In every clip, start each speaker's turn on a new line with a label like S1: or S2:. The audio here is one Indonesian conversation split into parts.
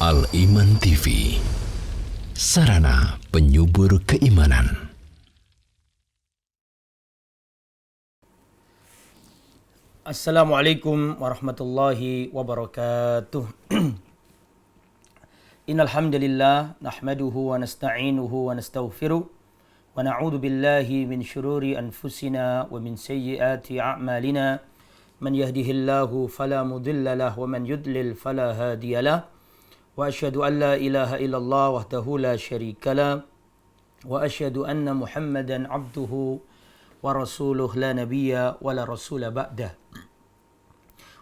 S1: Al-Iman TV, sarana penyubur keimanan.
S2: Assalamualaikum warahmatullahi wabarakatuh. Innal hamdalillah nahmaduhu wa nasta'inuhu wa nastaghfiruh wa na'udzu billahi min shururi anfusina wa min sayyiati a'malina. Man yahdihillahu fala mudilla lahu wa man yudlil fala hadiyalah. Wa asyhadu an la ilaha illallah wahdahu la syarikalah wa asyhadu anna Muhammadan abduhu wa rasuluh la nabiyya wa la rasula ba'dah.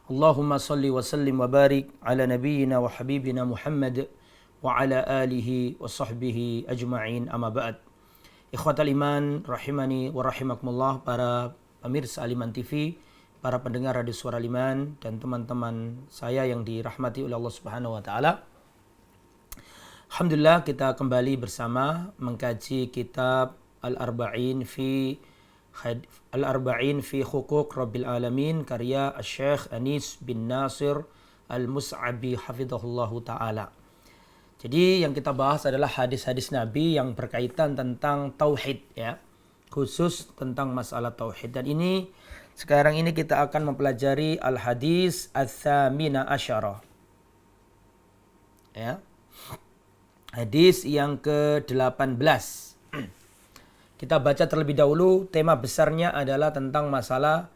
S2: Allahumma salli wa sallim wa barik ala nabiyyina wa habibina Muhammad wa ala alihi wa sahbihi ajma'in, amma ba'd. Ikhwatal iman rahimani wa rahimakumullah, para pemirsa Al-Iman TV, para pendengar radio Suara Al-Iman, dan teman-teman saya yang dirahmati oleh Allah Subhanahu wa taala. Alhamdulillah, kita kembali bersama mengkaji kitab Al-Arba'in fi Huquq Rabbil Alamin karya Syekh Anis bin Nasir Al-Mus'abi hafizahullahu ta'ala. Jadi yang kita bahas adalah hadis-hadis Nabi yang berkaitan tentang tauhid, ya, khusus tentang masalah tauhid. Dan ini sekarang ini kita akan mempelajari al-hadis ats-tsamina asyara, ya, hadis yang ke-18. Kita baca terlebih dahulu. Tema besarnya adalah tentang masalah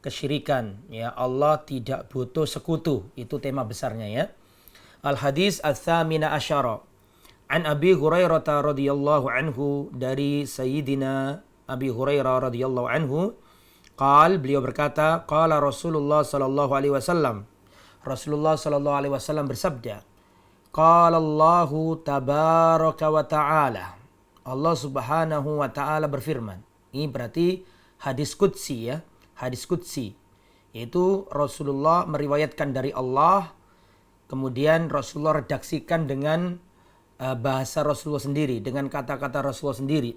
S2: kesyirikan, ya. Allah tidak butuh sekutu, itu tema besarnya, ya. Al-hadis ats-tsamina asyara. An Abi Hurairah radhiyallahu anhu, dari Sayyidina Abi Hurairah radhiyallahu anhu, beliau berkata, qala Rasulullah sallallahu alaihi wasallam. Rasulullah sallallahu alaihi wasallam bersabda, qala Allahu tabaraka wa ta'ala. Allah Subhanahu wa ta'ala berfirman. Ini berarti hadis qudsi, ya. Hadis qudsi, yaitu Rasulullah meriwayatkan dari Allah, kemudian Rasulullah redaksikan dengan bahasa Rasulullah sendiri, dengan kata-kata Rasulullah sendiri.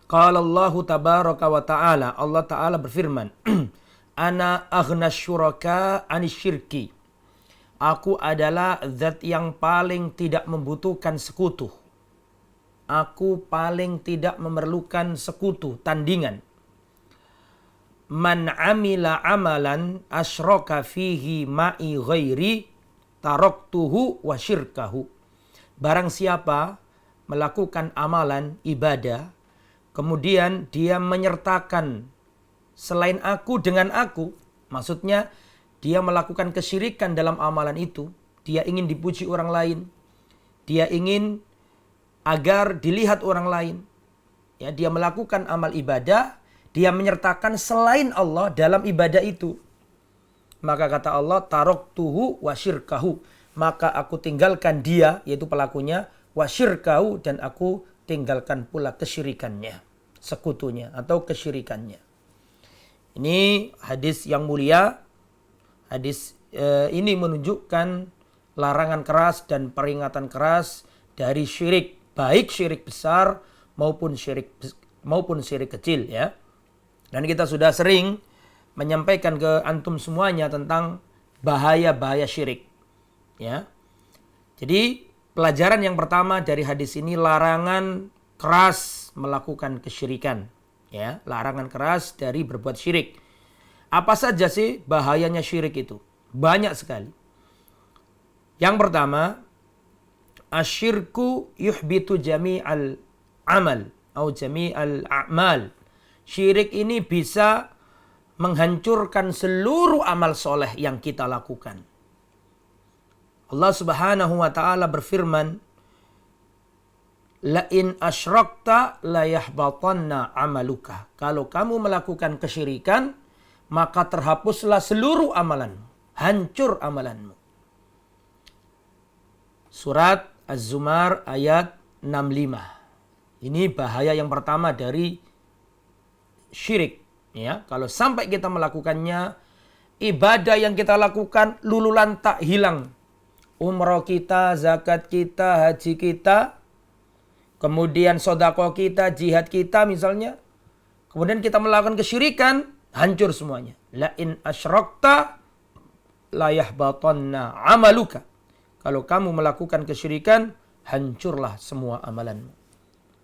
S2: Qala Allahu tabaraka wa ta'ala. Allah Ta'ala berfirman, ana aghna syuraka anisyirki. Aku adalah zat yang paling tidak membutuhkan sekutu. Aku paling tidak memerlukan sekutu, tandingan. Man amila amalan asyraka fihi ma'i ghairi taraktuhu wa syirkahu. Barang siapa melakukan amalan ibadah, kemudian dia menyertakan selain aku dengan aku, maksudnya dia melakukan kesyirikan dalam amalan itu. Dia ingin dipuji orang lain, dia ingin agar dilihat orang lain, ya. Dia melakukan amal ibadah, dia menyertakan selain Allah dalam ibadah itu. Maka kata Allah, taraktuhu wa syirkahu. Maka aku tinggalkan dia, yaitu pelakunya, wa syirkahu, dan aku tinggalkan pula kesyirikannya, sekutunya atau kesyirikannya. Ini hadis yang mulia. Hadis ini menunjukkan larangan keras dan peringatan keras dari syirik, baik syirik besar maupun syirik kecil, ya. Dan kita sudah sering menyampaikan ke antum semuanya tentang bahaya-bahaya syirik, ya. Jadi pelajaran yang pertama dari hadis ini, larangan keras melakukan kesyirikan, ya. Larangan keras dari berbuat syirik. Apa saja sih bahayanya syirik itu? Banyak sekali. Yang pertama, asyirku yuhbitu jami'al amal atau jami'al a'mal. Syirik ini bisa menghancurkan seluruh amal soleh yang kita lakukan. Allah Subhanahu wa ta'ala berfirman, la in asyrakta la yahbatanna amaluka. Kalau kamu melakukan kesyirikan, maka terhapuslah seluruh amalanmu, hancur amalanmu. Surat Az-Zumar ayat 65. Ini bahaya yang pertama dari syirik, ya. Kalau sampai kita melakukannya, ibadah yang kita lakukan lululan tak hilang. Umrah kita, zakat kita, haji kita, kemudian sedekah kita, jihad kita misalnya. Kemudian kita melakukan kesyirikan, hancur semuanya. La in asyrakta la yahbatanna amaluka. Kalau kamu melakukan kesyirikan, hancurlah semua amalanmu.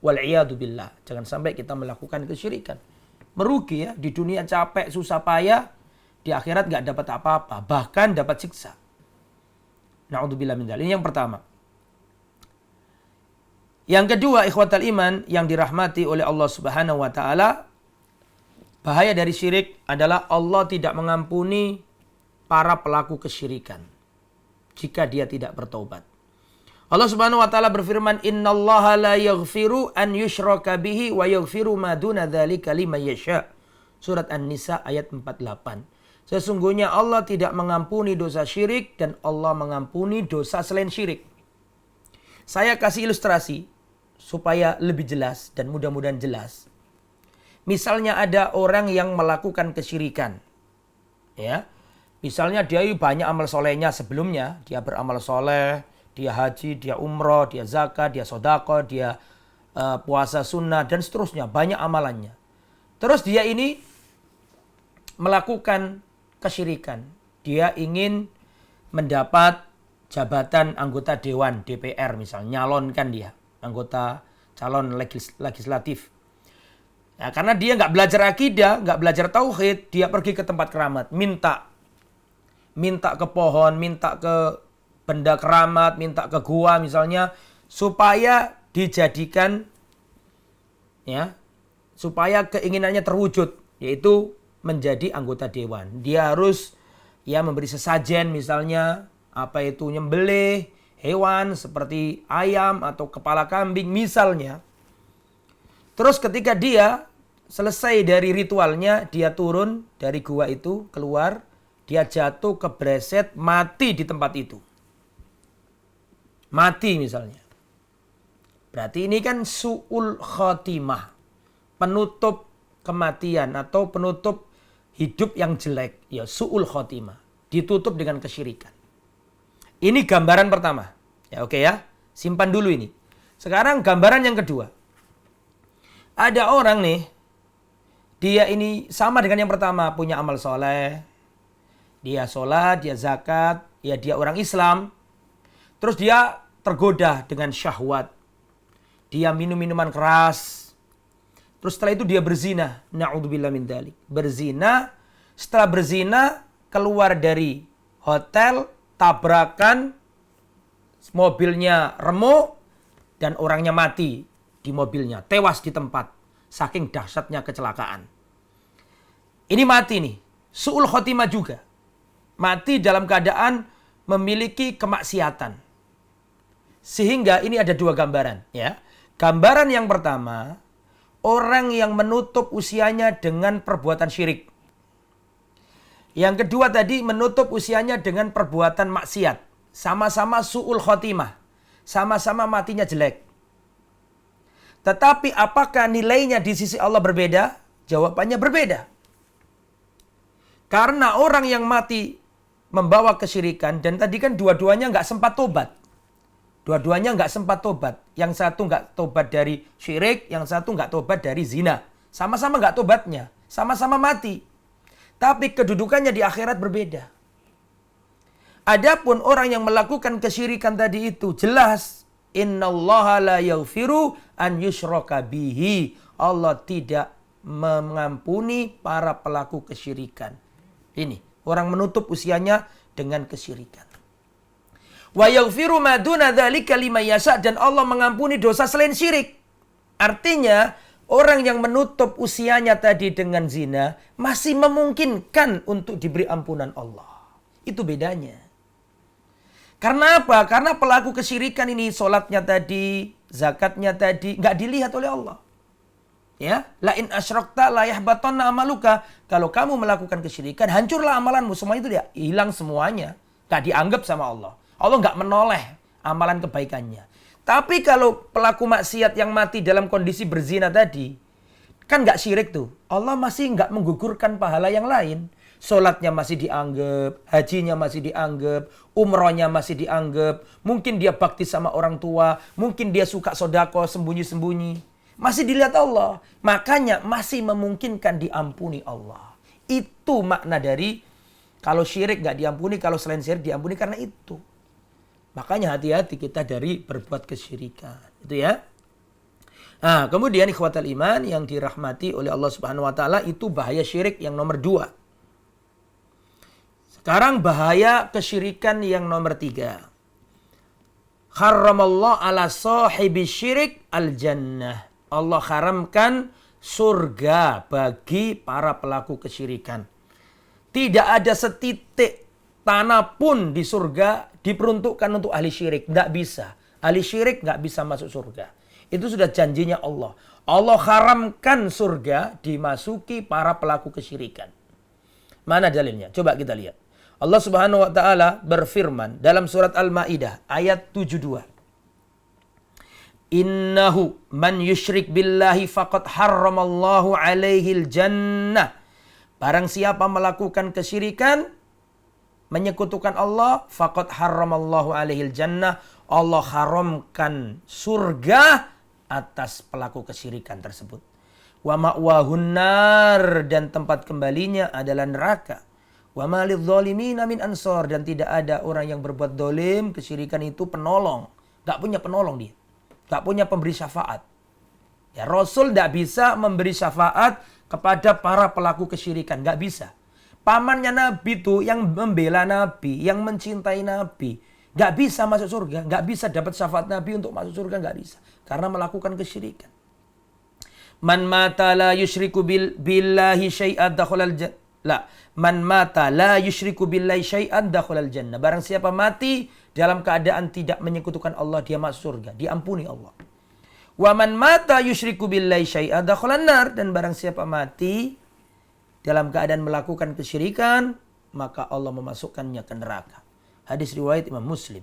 S2: Wal'iyadu billah. Jangan sampai kita melakukan kesyirikan. Merugi ya. Di dunia capek, susah payah. Di akhirat nggak dapat apa-apa. Bahkan dapat siksa. Na'udzubillah min dzalik. Ini yang pertama. Yang kedua, ikhwatal iman yang dirahmati oleh Allah Subhanahu wa taala, bahaya dari syirik adalah Allah tidak mengampuni para pelaku kesyirikan jika dia tidak bertaubat. Allah Subhanahu wa taala berfirman, "Innallaha la yaghfiru an yushraka bihi wa yaghfiru ma duna dzalika liman yasha." Surat An-Nisa ayat 48. Sesungguhnya Allah tidak mengampuni dosa syirik dan Allah mengampuni dosa selain syirik. Saya kasih ilustrasi supaya lebih jelas dan mudah-mudahan jelas. Misalnya ada orang yang melakukan kesyirikan. Ya. Misalnya dia banyak amal solehnya sebelumnya. Dia beramal soleh, dia haji, dia umroh, dia zakat, dia sodako, dia puasa sunnah, dan seterusnya. Banyak amalannya. Terus dia ini melakukan kesyirikan. Dia ingin mendapat jabatan anggota Dewan DPR misalnya. Nyalonkan dia. Anggota calon legislatif. Ya, karena dia nggak belajar akidah, nggak belajar tauhid, dia pergi ke tempat keramat, minta ke pohon, minta ke benda keramat, minta ke gua misalnya, supaya dijadikan, ya, supaya keinginannya terwujud, yaitu menjadi anggota dewan. Dia harus ya memberi sesajen misalnya, apa itu nyembelih hewan seperti ayam atau kepala kambing misalnya. Terus ketika dia selesai dari ritualnya, dia turun dari gua itu, keluar, dia jatuh kebreset, mati di tempat itu. Mati misalnya. Berarti ini kan su'ul khotimah. Penutup kematian atau penutup hidup yang jelek. Ya, su'ul khotimah. Ditutup dengan kesyirikan. Ini gambaran pertama. Ya, oke ya. Simpan dulu ini. Sekarang gambaran yang kedua. Ada orang nih, dia ini sama dengan yang pertama, punya amal soleh. Dia sholat, dia zakat, ya dia orang Islam. Terus dia tergoda dengan syahwat. Dia minum minuman keras. Terus setelah itu dia berzina. Na'udzubillah min dzalik. Berzina, setelah berzina, keluar dari hotel, tabrakan, mobilnya remuk, dan orangnya mati di mobilnya, tewas di tempat, saking dahsyatnya kecelakaan. Ini mati nih, su'ul khotimah juga. Mati dalam keadaan memiliki kemaksiatan. Sehingga ini ada dua gambaran, ya. Gambaran yang pertama, orang yang menutup usianya dengan perbuatan syirik. Yang kedua tadi menutup usianya dengan perbuatan maksiat. Sama-sama su'ul khotimah. Sama-sama matinya jelek. Tetapi apakah nilainya di sisi Allah berbeda? Jawabannya berbeda. Karena orang yang mati membawa kesyirikan, dan tadi kan dua-duanya nggak sempat tobat. Dua-duanya nggak sempat tobat. Yang satu nggak tobat dari syirik, yang satu nggak tobat dari zina. Sama-sama nggak tobatnya. Sama-sama mati. Tapi kedudukannya di akhirat berbeda. Adapun orang yang melakukan kesyirikan tadi itu jelas. Innallaha la yaghfiru an yushraka bihi. Allah tidak mengampuni para pelaku kesyirikan. Ini, orang menutup usianya dengan kesyirikan. Wa yaghfiru ma duna dzalika liman yasha, dan Allah mengampuni dosa selain syirik. Artinya, orang yang menutup usianya tadi dengan zina masih memungkinkan untuk diberi ampunan Allah. Itu bedanya. Karena apa? Karena pelaku kesyirikan ini sholatnya tadi, zakatnya tadi nggak dilihat oleh Allah. Ya, la in asyrakta la yahbatanna amaluka. Kalau kamu melakukan kesyirikan, hancurlah amalanmu. Semua itu dia hilang semuanya. Nggak dianggap sama Allah. Allah nggak menoleh amalan kebaikannya. Tapi kalau pelaku maksiat yang mati dalam kondisi berzina tadi, kan nggak syirik tuh. Allah masih nggak menggugurkan pahala yang lain. Sholatnya masih dianggap, hajinya masih dianggap, umrohnya masih dianggap. Mungkin dia bakti sama orang tua, mungkin dia suka sodako sembunyi-sembunyi. Masih dilihat Allah. Makanya masih memungkinkan diampuni Allah. Itu makna dari kalau syirik nggak diampuni, kalau selain syirik diampuni karena itu. Makanya hati-hati kita dari berbuat kesyirikan. Itu ya. Nah, kemudian ikhwatal iman yang dirahmati oleh Allah Subhanahu wa taala, itu bahaya syirik yang nomor 2. Sekarang bahaya kesyirikan yang nomor 3. Haramallahu ala sahibi syirik al-jannah. Allah haramkan surga bagi para pelaku kesyirikan. Tidak ada setitik tanah pun di surga diperuntukkan untuk ahli syirik. Tidak bisa. Ahli syirik nggak bisa masuk surga. Itu sudah janjinya Allah. Allah haramkan surga dimasuki para pelaku kesyirikan. Mana dalilnya? Coba kita lihat. Allah Subhanahu wa taala berfirman dalam surat Al-Maidah ayat 72. Innahu man yusyrik billahi faqad harramallahu alaihil jannah. Barang siapa melakukan kesyirikan, menyekutukan Allah, faqad harramallahu alaihil jannah. Allah haramkan surga atas pelaku kesyirikan tersebut. Wa ma'wahun nar, dan tempat kembalinya adalah neraka. Wa ma lidzalimina min ansor, dan tidak ada orang yang berbuat dolim, kesyirikan itu penolong. Gak punya penolong dia. Gak punya pemberi syafaat. Ya, Rasul gak bisa memberi syafaat kepada para pelaku kesyirikan. Gak bisa. Pamannya Nabi itu yang membela Nabi, yang mencintai Nabi, gak bisa masuk surga. Gak bisa dapat syafaat Nabi untuk masuk surga. Gak bisa. Karena melakukan kesyirikan. Man mata la yusyriku billahi syai'an dakhalal jannah. Man mata la yusyriku billahi syai'an dakhalal jannah. Barang siapa mati dalam keadaan tidak menyekutukan Allah, dia masuk surga, diampuni Allah. Wa man mata yusyriku billahi syai'an dakhalan nar, dan barang siapa mati dalam keadaan melakukan kesyirikan, maka Allah memasukkannya ke neraka. Hadis riwayat Imam Muslim.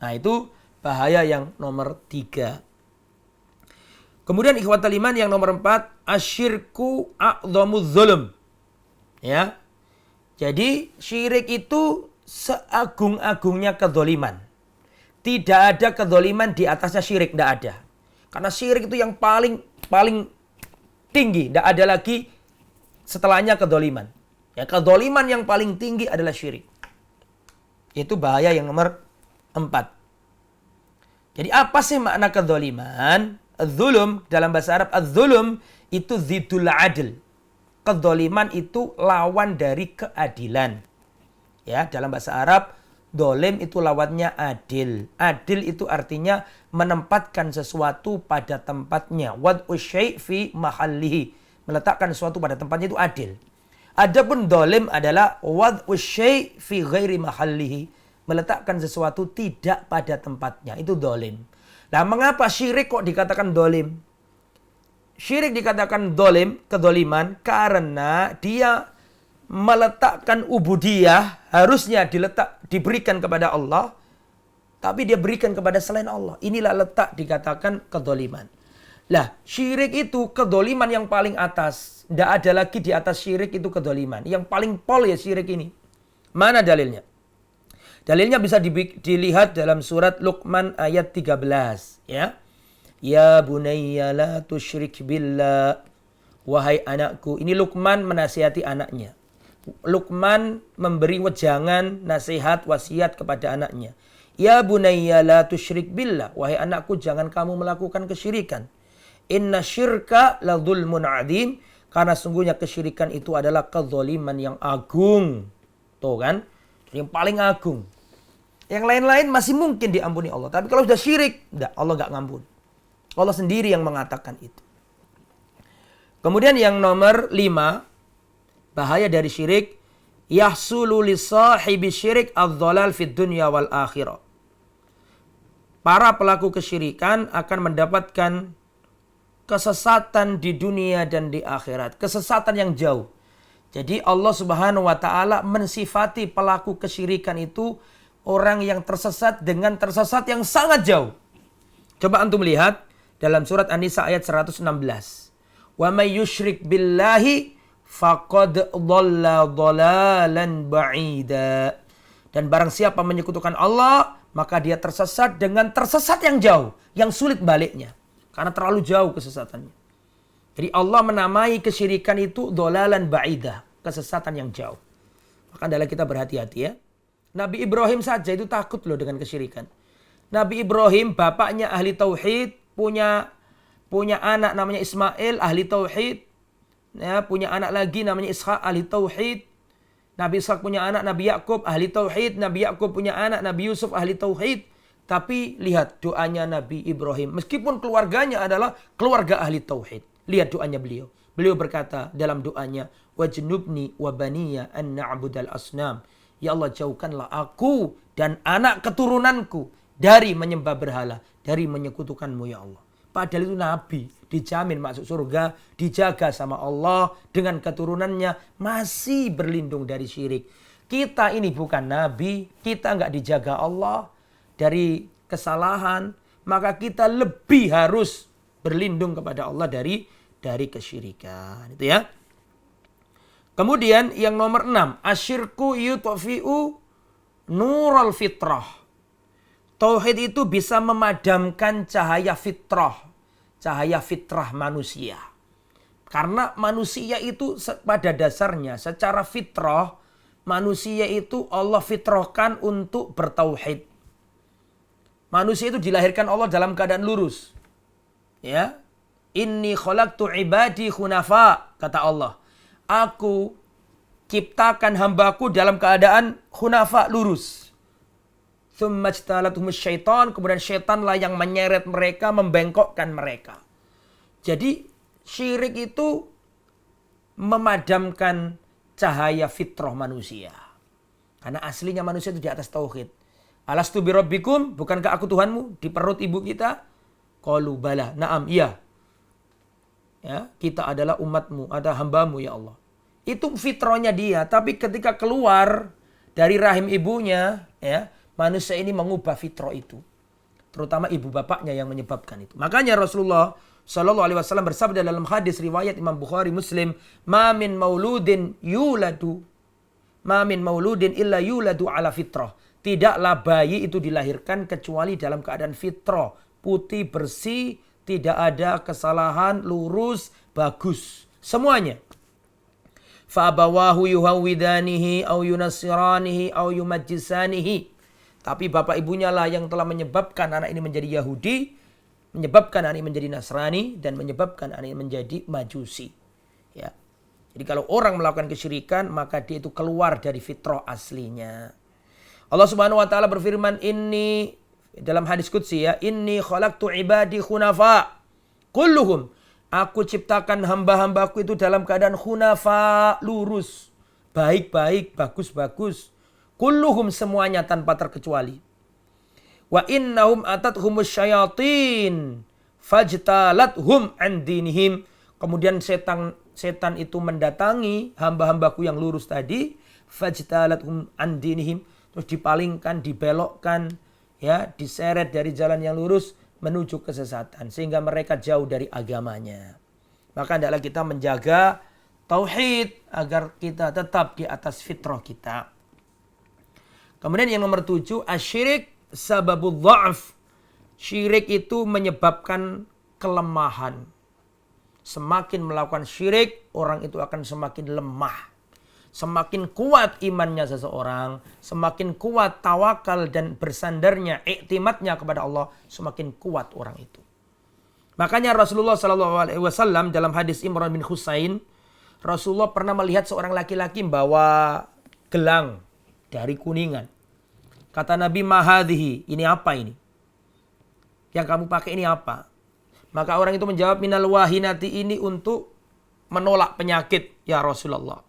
S2: Nah, itu bahaya yang nomor 3. Kemudian ikhwatal iman yang nomor 4, asyirku a'dhamuz zulm. Ya. Jadi syirik itu seagung-agungnya kezaliman. Tidak ada kezaliman di atasnya syirik, tidak ada. Karena syirik itu yang paling tinggi, tidak ada lagi setelahnya kezaliman. Ya, kezaliman yang paling tinggi adalah syirik. Itu bahaya yang nomor 4. Jadi apa sih makna kezaliman? Az-zulm dalam bahasa Arab, az-zulm itu ziddul adl. Kezaliman itu lawan dari keadilan. Ya, dalam bahasa Arab, dolim itu lawannya adil. Adil itu artinya menempatkan sesuatu pada tempatnya. Wad'u syai' fi mahallihi. Meletakkan sesuatu pada tempatnya itu adil. Adapun dolim adalah wad'u syai' fi ghairi mahallihi. Meletakkan sesuatu tidak pada tempatnya. Itu dolim. Nah, mengapa syirik kok dikatakan dolim? Syirik dikatakan dolim, kedoliman, karena dia meletakkan ubudiyah, harusnya diberikan kepada Allah, tapi dia berikan kepada selain Allah. Inilah letak dikatakan kedoliman. Lah, syirik itu kedoliman yang paling atas. Tidak ada lagi di atas syirik itu kedoliman. Yang paling pol ya syirik ini. Mana dalilnya? Dalilnya bisa dilihat dalam surat Luqman ayat 13. Ya. Ya bunayya la tusyrik billah. Wahai anakku. Ini Luqman menasihati anaknya. Luqman memberi wejangan, nasihat, wasiat kepada anaknya. Ya bunayya la tusyrik billah. Wahai anakku, jangan kamu melakukan kesyirikan. Inna syirka la dzulmun adzim. Karena sungguhnya kesyirikan itu adalah kezaliman yang agung. Tuh kan? Yang paling agung. Yang lain-lain masih mungkin diampuni Allah. Tapi kalau sudah syirik, enggak, Allah enggak ngampun. Allah sendiri yang mengatakan itu. Kemudian yang nomor 5, bahaya dari syirik, yahsulu li sahibi syirik adz-dhalal fid dunya wal akhirah. Para pelaku kesyirikan akan mendapatkan kesesatan di dunia dan di akhirat. Kesesatan yang jauh. Jadi Allah Subhanahu wa taala mensifati pelaku kesyirikan itu orang yang tersesat dengan tersesat yang sangat jauh. Coba antum lihat dalam surat An-Nisa ayat 116. Wa may yusyrik billahi faqad dhalla dhalalan ba'ida. Dan barang siapa menyekutukan Allah, maka dia tersesat dengan tersesat yang jauh, yang sulit baliknya. Karena terlalu jauh kesesatannya. Jadi Allah menamai kesyirikan itu dhalalan ba'idah, kesesatan yang jauh. Maka adalah kita berhati-hati ya. Nabi Ibrahim saja itu takut loh dengan kesyirikan. Nabi Ibrahim bapaknya ahli tauhid, punya anak namanya Ismail ahli tauhid, ya, punya anak lagi namanya Ishak ahli tauhid. Nabi Ishak punya anak Nabi Yakub ahli tauhid, Nabi Yakub punya anak Nabi Yusuf ahli tauhid. Tapi lihat doanya Nabi Ibrahim, meskipun keluarganya adalah keluarga ahli tauhid. Lihat doanya beliau. Beliau berkata dalam doanya, wajnubni wa baniya an na'budal asnam. Ya Allah, jauhkanlah aku dan anak keturunanku dari menyembah berhala, dari menyekutukanmu ya Allah. Padahal itu Nabi, dijamin masuk surga, dijaga sama Allah, dengan keturunannya masih berlindung dari syirik. Kita ini bukan Nabi, kita nggak dijaga Allah dari kesalahan, maka kita lebih harus berlindung kepada Allah dari kesyirikan. Itu ya. Kemudian yang nomor 6, asyirku yutfi'u nurul fitrah. Tauhid itu bisa memadamkan cahaya fitrah manusia. Karena manusia itu pada dasarnya secara fitrah, manusia itu Allah fitrahkan untuk bertauhid. Manusia itu dilahirkan Allah dalam keadaan lurus. Ya. Inni khalaqtu ibadi khunafa, kata Allah. Aku ciptakan hambaku dalam keadaan khunafa, lurus. Tsumma ijtalathum syaitan, kemudian syaitanlah yang menyeret mereka, membengkokkan mereka. Jadi syirik itu memadamkan cahaya fitrah manusia. Karena aslinya manusia itu di atas tauhid. Alastu birabbikum, bukankah aku Tuhanmu di perut ibu kita? Qalu bala, na'am, iya. Ya, kita adalah umatmu, ada hambamu ya Allah. Itu fitrahnya dia, tapi ketika keluar dari rahim ibunya, ya, manusia ini mengubah fitrah itu. Terutama ibu bapaknya yang menyebabkan itu. Makanya Rasulullah Shallallahu Alaihi Wasallam bersabda dalam hadis riwayat Imam Bukhari Muslim, ma min mauludin illa yuladu ala fitrah. Tidaklah bayi itu dilahirkan kecuali dalam keadaan fitrah, putih, bersih, tidak ada kesalahan, lurus, bagus. Semuanya. Fa'abawahu yuhawwidanihi au yunassiranihi au yumajjisanihi. Tapi bapak ibunya lah yang telah menyebabkan anak ini menjadi Yahudi, menyebabkan anak ini menjadi Nasrani, dan menyebabkan anak ini menjadi Majusi. Ya. Jadi kalau orang melakukan kesyirikan, maka dia itu keluar dari fitrah aslinya. Allah Subhanahu wa taala berfirman, inni, dalam hadis qudsi ya, inni khalaqtu ibadi khunafa kulluhum. Aku ciptakan hamba-hambaku itu dalam keadaan khunafa, lurus, baik-baik, bagus-bagus. Kulluhum, semuanya tanpa terkecuali. Wa innahum atathumus syayatin fajtalathum an dinihim. Kemudian setan itu mendatangi hamba-hambaku yang lurus tadi, fajtalathum an dinihim. Terus dipalingkan, dibelokkan, ya, diseret dari jalan yang lurus menuju kesesatan sehingga mereka jauh dari agamanya. Maka hendaklah kita menjaga tauhid agar kita tetap di atas fitrah kita. Kemudian yang nomor 7, asyirik sababul dha'af. Syirik itu menyebabkan kelemahan. Semakin melakukan syirik, orang itu akan semakin lemah. Semakin kuat imannya seseorang, semakin kuat tawakal dan bersandarnya, iktimatnya kepada Allah, semakin kuat orang itu. Makanya Rasulullah SAW dalam hadis Imran bin Husain, Rasulullah pernah melihat seorang laki-laki membawa gelang dari kuningan. Kata Nabi, mahadhihi, ini apa ini? Yang kamu pakai ini apa? Maka orang itu menjawab, minal wahinati, ini untuk menolak penyakit ya Rasulullah.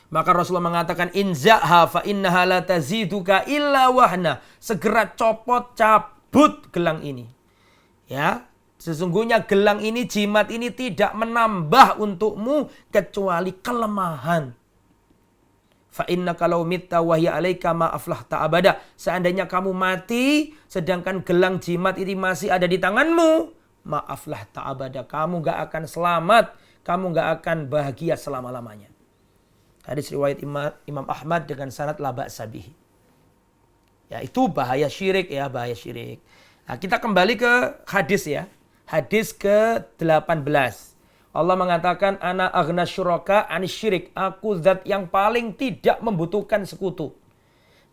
S2: Maka Rasulullah mengatakan, inza'ha fa innaha la taziduka illa wahna. Segera copot, cabut gelang ini. Ya, sesungguhnya gelang ini, jimat ini tidak menambah untukmu kecuali kelemahan. Fa innaka law mitta wa hiya 'alaika ma aflahta abada. Seandainya kamu mati sedangkan gelang jimat ini masih ada di tanganmu, ma aflahta abada. Kamu enggak akan selamat, kamu enggak akan bahagia selama-lamanya. Hadis riwayat Imam Ahmad dengan sanad la ba'sa bihi. Ya, itu bahaya syirik ya, bahaya syirik. Nah, kita kembali ke hadis ya. Hadis ke-18. Allah mengatakan, ana aghna syuraka anis syirik. Aku zat yang paling tidak membutuhkan sekutu.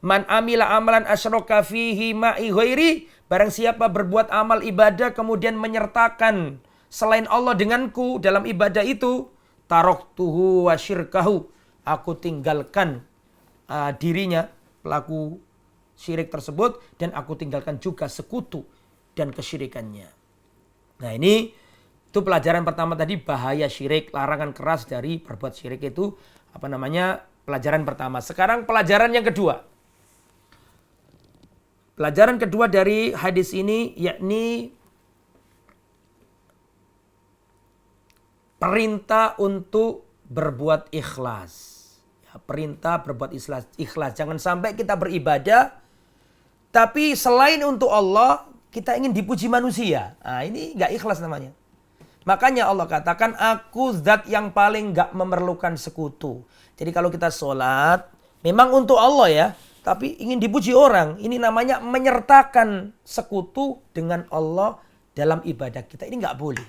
S2: Man amila amalan asyraka fihi ma'i ghairi, barang siapa berbuat amal ibadah kemudian menyertakan selain Allah denganku dalam ibadah itu, taraktuhu wa syirkahu, aku tinggalkan dirinya, pelaku syirik tersebut, dan aku tinggalkan juga sekutu dan kesyirikannya. Nah ini itu pelajaran pertama tadi, bahaya syirik, larangan keras dari berbuat syirik itu pelajaran pertama. Sekarang pelajaran yang kedua. Pelajaran kedua dari hadis ini yakni perintah untuk berbuat ikhlas. Ya, perintah berbuat ikhlas. Jangan sampai kita beribadah tapi selain untuk Allah kita ingin dipuji manusia. Nah, ini enggak ikhlas namanya. Makanya Allah katakan, aku zat yang paling gak memerlukan sekutu. Jadi kalau kita sholat, memang untuk Allah ya, tapi ingin dipuji orang. Ini namanya menyertakan sekutu dengan Allah dalam ibadah kita. Ini gak boleh.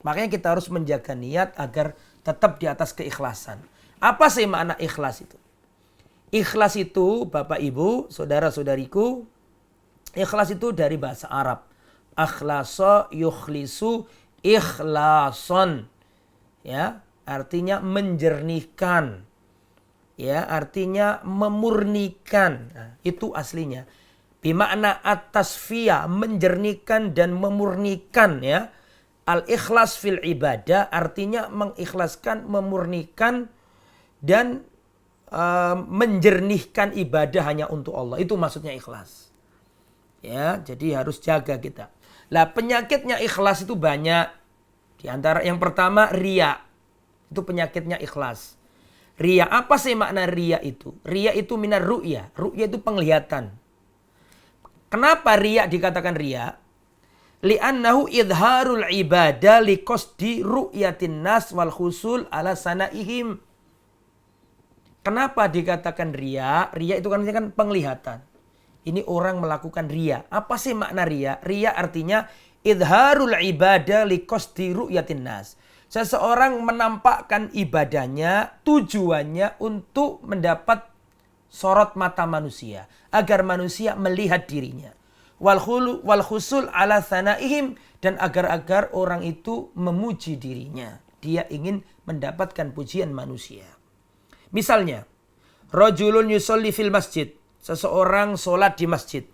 S2: Makanya kita harus menjaga niat agar tetap di atas keikhlasan. Apa sih makna ikhlas itu? Ikhlas itu, Bapak Ibu, saudara-saudariku, ikhlas itu dari bahasa Arab. Akhlasa yukhlisu ikhlason, ya, artinya menjernihkan, ya, artinya memurnikan. Nah, itu aslinya. Bimakna at-tasfiyah, menjernihkan dan memurnikan, ya. Al-ikhlas fil ibadah artinya mengikhlaskan, memurnikan dan menjernihkan ibadah hanya untuk Allah. Itu maksudnya ikhlas. Ya, jadi harus jaga kita. Lah penyakitnya ikhlas itu banyak. Di antara yang pertama riya. Itu penyakitnya ikhlas. Riya, apa sih makna riya itu? Riya itu minar ru'ya. Ru'ya itu penglihatan. Kenapa riya dikatakan riya? Li'annahu idharul ibadah liqasdi ru'yatin nas wal khusul ala sanaihim. Kenapa dikatakan riya? Riya itu kan penglihatan. Ini orang melakukan riya. Apa sih makna riya? Riya artinya idharul ibadah liqasdi ru'yatin nas. Seseorang menampakkan ibadahnya, tujuannya untuk mendapat sorot mata manusia, agar manusia melihat dirinya. Wal khusul ala thanaihim, dan agar orang itu memuji dirinya. Dia ingin mendapatkan pujian manusia. Misalnya, rajulun yusolli fil masjid. Seseorang sholat di masjid.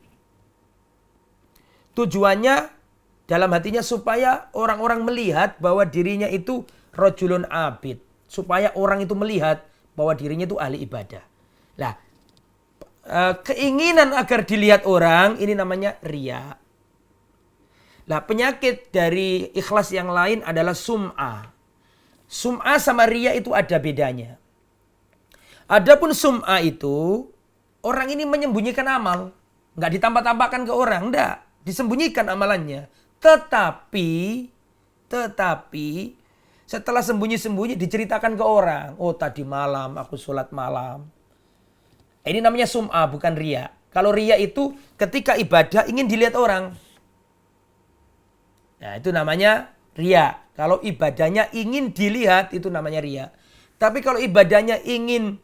S2: Tujuannya dalam hatinya supaya orang-orang melihat bahwa dirinya itu rajulun abid. Supaya orang itu melihat bahwa dirinya itu ahli ibadah. Nah, keinginan agar dilihat orang ini namanya riya. Nah, penyakit dari ikhlas yang lain adalah sum'ah. Sum'ah sama riya itu ada bedanya. Adapun sum'ah itu orang ini menyembunyikan amal. Nggak ditambah-tambahkan ke orang. Enggak. Disembunyikan amalannya. Tetapi setelah sembunyi-sembunyi diceritakan ke orang. Oh tadi malam aku sholat malam. Ini namanya sum'ah bukan riya. Kalau riya itu ketika ibadah ingin dilihat orang. Nah itu namanya riya. Kalau ibadahnya ingin dilihat itu namanya riya. Tapi kalau ibadahnya ingin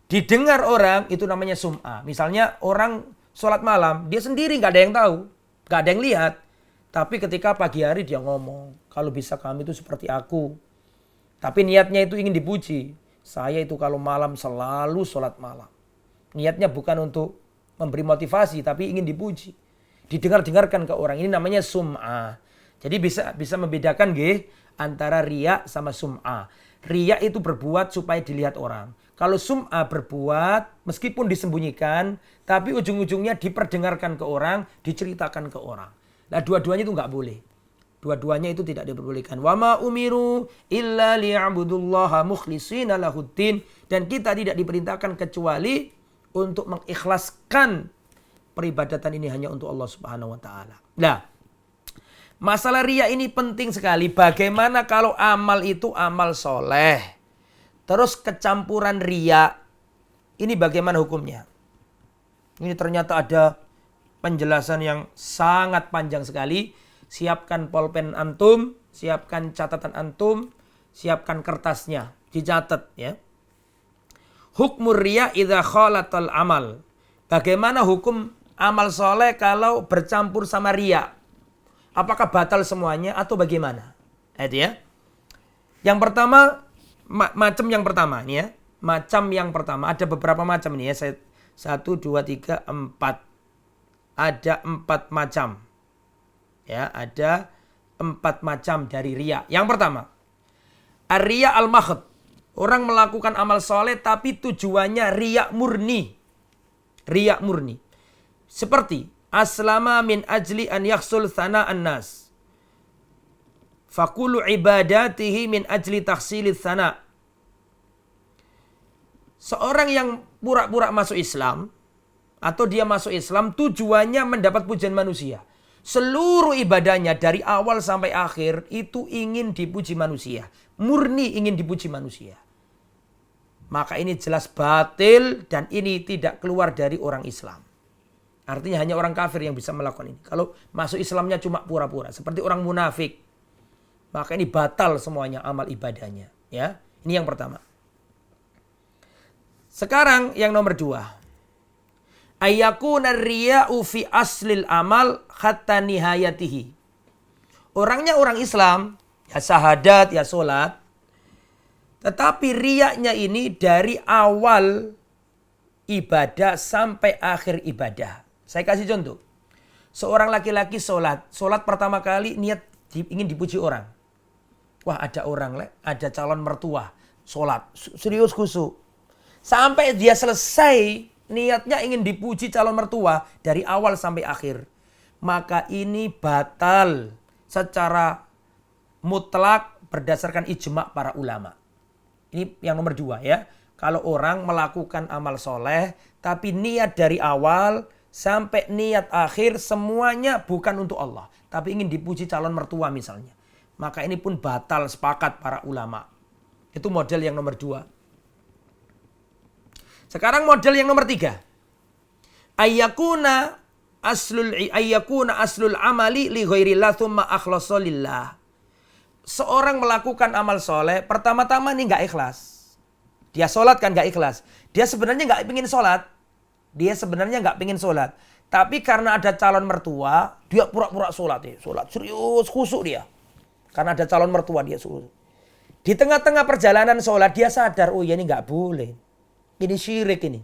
S2: didengar orang itu namanya sum'ah. Misalnya orang sholat malam, dia sendiri gak ada yang tahu, gak ada yang lihat. Tapi ketika pagi hari dia ngomong, kalau bisa kami itu seperti aku. Tapi niatnya itu ingin dipuji. Saya itu kalau malam selalu sholat malam. Niatnya bukan untuk memberi motivasi, tapi ingin dipuji. Didengar-dengarkan ke orang, ini namanya sum'ah. Jadi bisa membedakan antara riya sama sum'ah. Riya itu berbuat supaya dilihat orang. Kalau sum'ah berbuat meskipun disembunyikan, tapi ujung-ujungnya diperdengarkan ke orang, diceritakan ke orang. Nah dua-duanya itu nggak boleh. Dua-duanya itu tidak diperbolehkan. Wa ma umiru illa liya'budullaha mukhlishina lahuddin. Dan kita tidak diperintahkan kecuali untuk mengikhlaskan peribadatan ini hanya untuk Allah Subhanahu wa taala. Nah, masalah riya ini penting sekali. Bagaimana kalau amal itu amal soleh, terus kecampuran riya, ini bagaimana hukumnya? Ini ternyata ada penjelasan yang sangat panjang sekali. Siapkan pulpen antum, siapkan catatan antum, siapkan kertasnya, dicatat ya. Hukmur riya idza khalatal amal Bagaimana hukum amal soleh kalau bercampur sama riya? Apakah batal semuanya atau bagaimana? Itu ya. Yang pertama, macam yang pertama ini ya. Macam yang pertama, ada beberapa macam ini ya. 1, 2, 3, 4. Ada 4 macam. Ya, ada 4 macam dari riya. Yang pertama, ar-riya al-makhd. Orang melakukan amal soleh tapi tujuannya riya murni. Riya murni. Seperti aslama min ajli an yakhsul thana'an nas. Fakulu ibadatihi min ajli takhsilit thana'. Seorang yang pura-pura masuk Islam atau dia masuk Islam tujuannya mendapat pujian manusia. Seluruh ibadahnya dari awal sampai akhir itu ingin dipuji manusia. Murni ingin dipuji manusia. Maka ini jelas batil dan ini tidak keluar dari orang Islam. Artinya hanya orang kafir yang bisa melakukan ini. Kalau masuk Islamnya cuma pura-pura. Seperti orang munafik. Maka ini batal semuanya amal ibadahnya. Ya, ini yang pertama. Sekarang yang nomor 2. Ayyakuna riya'u fi aslil amal hatta nihayatihi. Orangnya orang Islam. Ya syahadat, ya sholat. Tetapi riyaknya ini dari awal ibadah sampai akhir ibadah. Saya kasih contoh. Seorang laki-laki sholat. Sholat pertama kali niat ingin dipuji orang. Wah ada orang, ada calon mertua. Sholat. Serius khusyuk. Sampai dia selesai niatnya ingin dipuji calon mertua. Dari awal sampai akhir. Maka ini batal secara mutlak berdasarkan ijma' para ulama. Ini yang nomor 2 ya. Kalau orang melakukan amal soleh tapi niat dari awal sampai niat akhir semuanya bukan untuk Allah. Tapi ingin dipuji calon mertua misalnya. Maka ini pun batal sepakat para ulama. Itu model yang nomor 2. Sekarang model yang nomor 3. Ayyakuna aslul amali li ghairillah thumma akhlasa lillah. Seorang melakukan amal soleh, pertama-tama ini nggak ikhlas. Dia sholat kan nggak ikhlas. Dia sebenarnya nggak pengen sholat. Tapi karena ada calon mertua, dia pura-pura sholat. Sholat serius, khusyuk dia. Karena ada calon mertua dia khusyuk. Di tengah-tengah perjalanan sholat, dia sadar, oh ya ini nggak boleh. Ini syirik ini.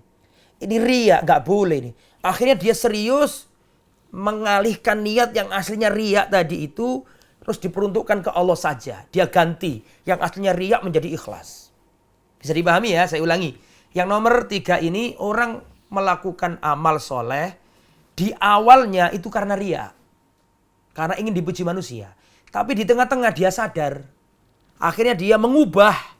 S2: Ini riya, nggak boleh ini. Akhirnya dia serius mengalihkan niat yang aslinya riya tadi itu, terus diperuntukkan ke Allah saja. Dia ganti. Yang aslinya riya menjadi ikhlas. Bisa dipahami ya, saya ulangi. Yang nomor 3 ini orang melakukan amal soleh. Di awalnya itu karena riya. Karena ingin dipuji manusia. Tapi di tengah-tengah dia sadar. Akhirnya dia mengubah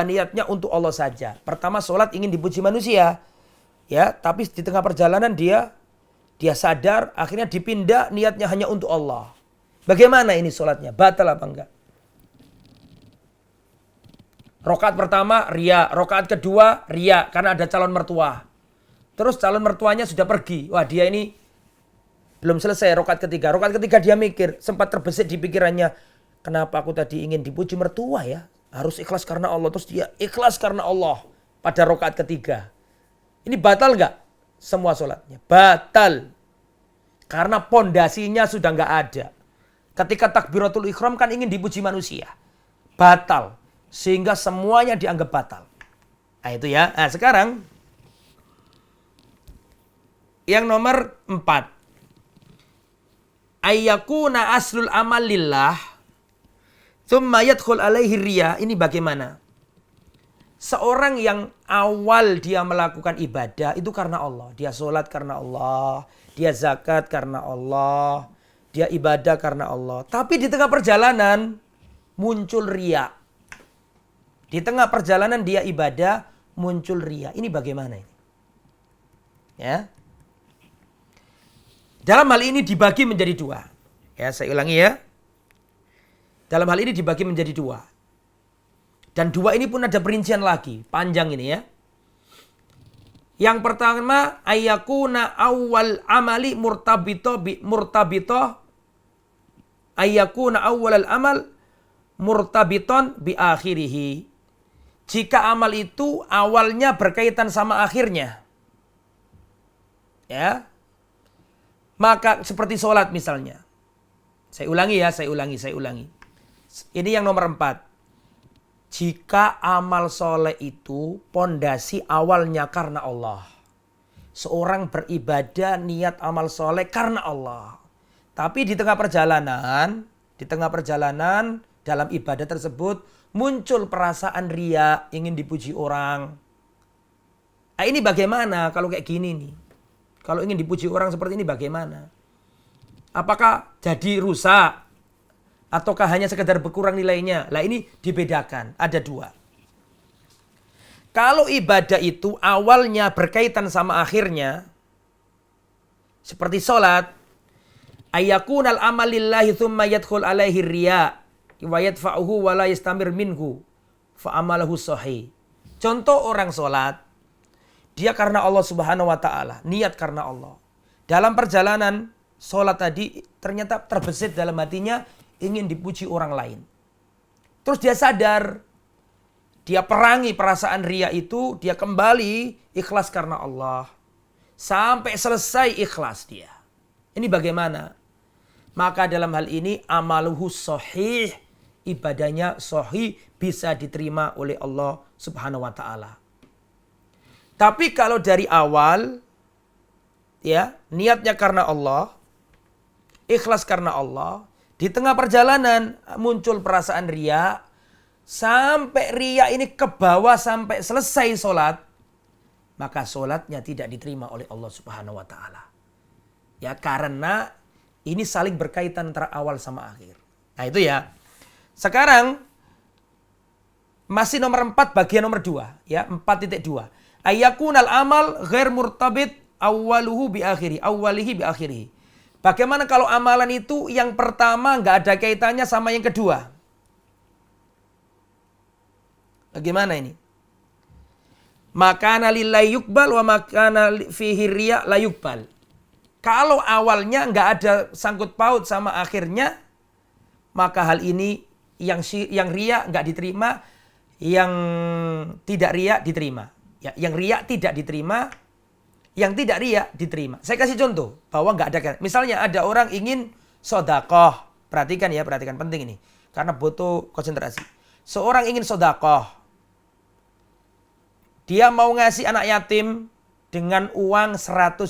S2: niatnya untuk Allah saja. Pertama sholat ingin dipuji manusia. Ya, tapi di tengah perjalanan dia sadar. Akhirnya dipindah niatnya hanya untuk Allah. Bagaimana ini sholatnya? Batal apa enggak? Rokaat pertama riya, rokaat kedua riya karena ada calon mertua. Terus calon mertuanya sudah pergi. Wah dia ini belum selesai rokaat ketiga. Rokaat ketiga dia mikir, sempat terbesit di pikirannya. Kenapa aku tadi ingin dipuji mertua ya? Harus ikhlas karena Allah. Terus dia ikhlas karena Allah pada rokaat ketiga. Ini batal enggak? Semua sholatnya. Batal. Karena pondasinya sudah enggak ada. Ketika takbiratul ihram kan ingin dipuji manusia. Batal. Sehingga semuanya dianggap batal. Nah itu ya. Nah sekarang. Yang nomor 4. Ayyakuna aslul amal lillah. Thumma yadkhul alaihi riya. Ini bagaimana? Seorang yang awal dia melakukan ibadah itu karena Allah. Dia sholat karena Allah. Dia zakat karena Allah. Dia ibadah karena Allah. Tapi di tengah perjalanan muncul riya. Di tengah perjalanan dia ibadah muncul riya. Ini bagaimana ini? Ya. Dalam hal ini dibagi menjadi 2. Ya, saya ulangi ya. Dalam hal ini dibagi menjadi 2. Dan 2 ini pun ada perincian lagi, panjang ini ya. Yang pertama ayyakuna awal amali murtabitoh ayyakuna awal amal murtabiton bi akhirihi. Jika amal itu awalnya berkaitan sama akhirnya. Ya. Maka seperti sholat misalnya. Saya ulangi. Ini yang nomor 4. Jika amal soleh itu pondasi awalnya karena Allah. Seorang beribadah niat amal soleh karena Allah. Tapi di tengah perjalanan dalam ibadah tersebut muncul perasaan riya, ingin dipuji orang. Nah, ini bagaimana kalau kayak gini nih? Kalau ingin dipuji orang seperti ini bagaimana? Apakah jadi rusak? Ataukah hanya sekedar berkurang nilainya? Lah ini dibedakan, ada 2. Kalau ibadah itu awalnya berkaitan sama akhirnya, seperti sholat, ayyakunal amal lillahi thumma yadkhul alaihi riya wa yadfa'uhu wa la yastamir minhu fa amalahu sahih. Contoh orang sholat, dia karena Allah Subhanahu wa taala, niat karena Allah. Dalam perjalanan sholat tadi ternyata terbesit dalam hatinya ingin dipuji orang lain. Terus dia sadar, dia perangi perasaan riya itu, dia kembali ikhlas karena Allah. Sampai selesai ikhlas dia. Ini bagaimana? Maka dalam hal ini amaluhu sahih, ibadahnya sahih, bisa diterima oleh Allah Subhanahu wa taala. Tapi kalau dari awal ya, niatnya karena Allah, ikhlas karena Allah, di tengah perjalanan muncul perasaan riya, sampai riya ini ke bawah sampai selesai sholat, maka sholatnya tidak diterima oleh Allah Subhanahu wa taala. Ya, karena ini saling berkaitan antara awal sama akhir. Nah, itu ya. Sekarang masih nomor 4 bagian nomor 2, ya, 4.2. Ayyakunal amal ghair murtabit awwaluhu bi awwalihi bi akhirih. Bagaimana kalau amalan itu yang pertama nggak ada kaitannya sama yang kedua? Bagaimana ini? Makana lillahi yukbal wa makana fihi riya la yukbal. Kalau awalnya nggak ada sangkut paut sama akhirnya, maka hal ini yang riya nggak diterima, yang tidak riya diterima. Ya, yang riya tidak diterima, yang tidak riya diterima. Saya kasih contoh bahwa nggak ada. Misalnya ada orang ingin sodakoh. Perhatikan ya, perhatikan penting ini. Karena butuh konsentrasi. Seorang ingin sodakoh. Dia mau ngasih anak yatim dengan uang 100.000.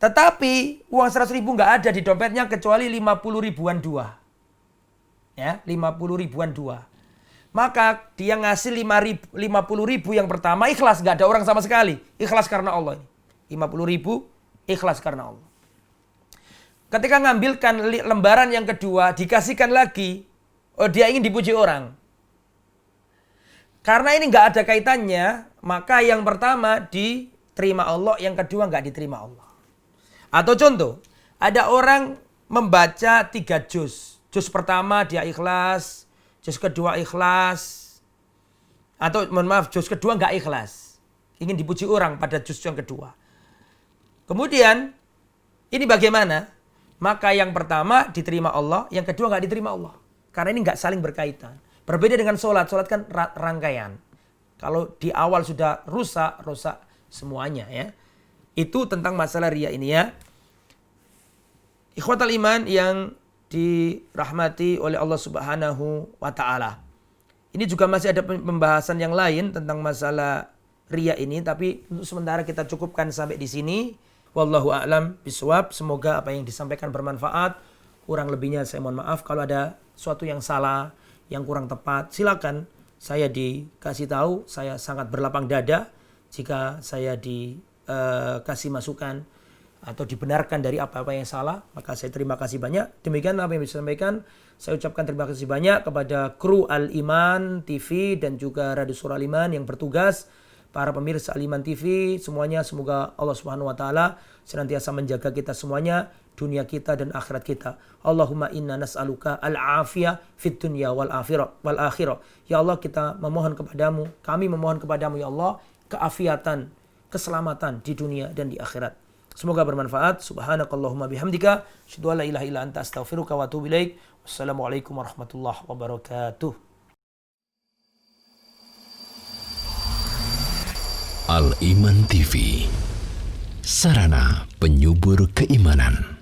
S2: Tetapi uang 100.000 nggak ada di dompetnya kecuali 50 ribuan dua. Ya, 50 ribuan dua. Maka dia ngasih 50 ribu yang pertama ikhlas, nggak ada orang sama sekali. Ikhlas karena Allah. 50 ribu ikhlas karena Allah. Ketika ngambilkan lembaran yang kedua, dikasihkan lagi, oh dia ingin dipuji orang. Karena ini nggak ada kaitannya, maka yang pertama diterima Allah, yang kedua nggak diterima Allah. Atau contoh, ada orang membaca 3 juz. Juz pertama dia ikhlas, juz kedua ikhlas. Atau mohon maaf, juz kedua nggak ikhlas. Ingin dipuji orang pada juz yang kedua. Kemudian, ini bagaimana? Maka yang pertama diterima Allah, yang kedua nggak diterima Allah. Karena ini nggak saling berkaitan. Berbeda dengan sholat. Sholat kan rangkaian. Kalau di awal sudah rusak semuanya ya. Itu tentang masalah riya ini ya. Ikhwatal iman yang dirahmati oleh Allah Subhanahu wa ta'ala. Ini juga masih ada pembahasan yang lain tentang masalah riya ini. Tapi untuk sementara kita cukupkan sampai di sini. Wallahu a'lam bishawab. Semoga apa yang disampaikan bermanfaat. Kurang lebihnya saya mohon maaf. Kalau ada sesuatu yang salah, yang kurang tepat, silakan saya dikasih tahu. Saya sangat berlapang dada jika saya dikasih masukan atau dibenarkan dari apa-apa yang salah, maka saya terima kasih banyak. Demikian apa yang bisa saya sampaikan. Saya ucapkan terima kasih banyak kepada kru Al-Iman TV dan juga Radio Surah Al-Iman yang bertugas, para pemirsa Al-Iman TV semuanya. Semoga Allah Subhanahu wa taala senantiasa menjaga kita semuanya, dunia kita dan akhirat kita. Allahumma inna nas'aluka al-afiyah fid dunya wal akhirah. Ya Allah, kita memohon kepadamu, kami memohon kepadamu ya Allah, keafiatan, keselamatan di dunia dan di akhirat. Semoga bermanfaat. Subhanakallahumma bihamdika, asyhadu an la ilaha illa anta, astaghfiruka wa atubu ilaik. Wassalamualaikum warahmatullahi wabarakatuh.
S1: Al Iman TV, sarana penyubur keimanan.